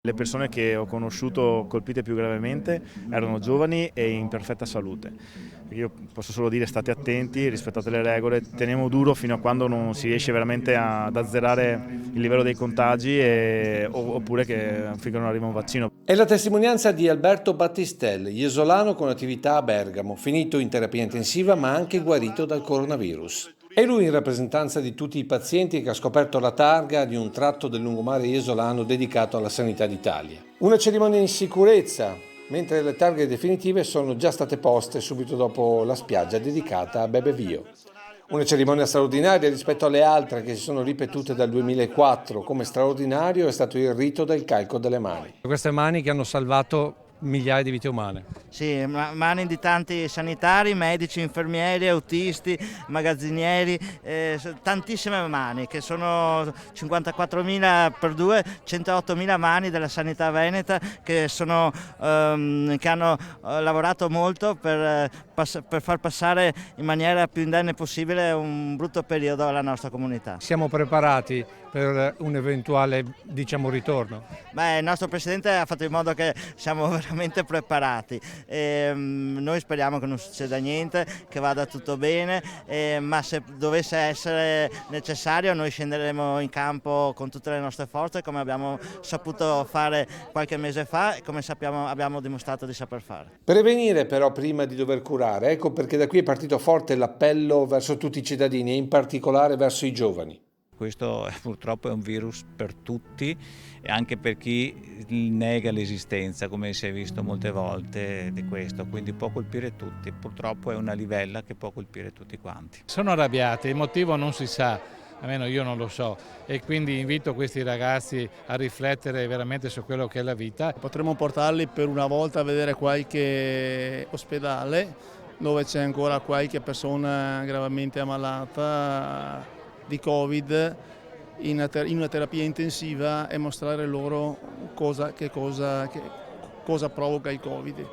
Le persone che ho conosciuto colpite più gravemente erano giovani e in perfetta salute. Io posso solo dire state attenti, rispettate le regole, teniamo duro fino a quando non si riesce veramente ad azzerare il livello dei contagi oppure finché non arriva un vaccino. È la testimonianza di Alberto Battistelli, iesolano con attività a Bergamo, finito in terapia intensiva ma anche guarito dal coronavirus. È lui in rappresentanza di tutti i pazienti che ha scoperto la targa di un tratto del lungomare iesolano dedicato alla sanità d'Italia. Una cerimonia in sicurezza, mentre le targhe definitive sono già state poste subito dopo la spiaggia dedicata a Bebe Vio. Una cerimonia straordinaria rispetto alle altre che si sono ripetute dal 2004. Come straordinario è stato il rito del calco delle mani. Queste mani che hanno salvato migliaia di vite umane. Sì, mani di tanti sanitari, medici, infermieri, autisti, magazzinieri, tantissime mani che sono 54.000 per 2, 108.000 mani della sanità veneta che hanno lavorato molto per far passare in maniera più indenne possibile un brutto periodo alla nostra comunità. Siamo preparati per un eventuale, ritorno? Il nostro Presidente ha fatto in modo che siamo veramente preparati. Noi speriamo che non succeda niente, che vada tutto bene, ma se dovesse essere necessario noi scenderemo in campo con tutte le nostre forze come abbiamo saputo fare qualche mese fa e come abbiamo dimostrato di saper fare. Prevenire però prima di dover curare, ecco perché da qui è partito forte l'appello verso tutti i cittadini e in particolare verso i giovani. Questo purtroppo è un virus per tutti e anche per chi nega l'esistenza, come si è visto molte volte di questo, quindi può colpire tutti, purtroppo è una livella che può colpire tutti quanti. Sono arrabbiati, il motivo non si sa, almeno io non lo so, e quindi invito questi ragazzi a riflettere veramente su quello che è la vita. Potremmo portarli per una volta a vedere qualche ospedale dove c'è ancora qualche persona gravemente ammalata di Covid in una terapia intensiva e mostrare loro cosa provoca il Covid.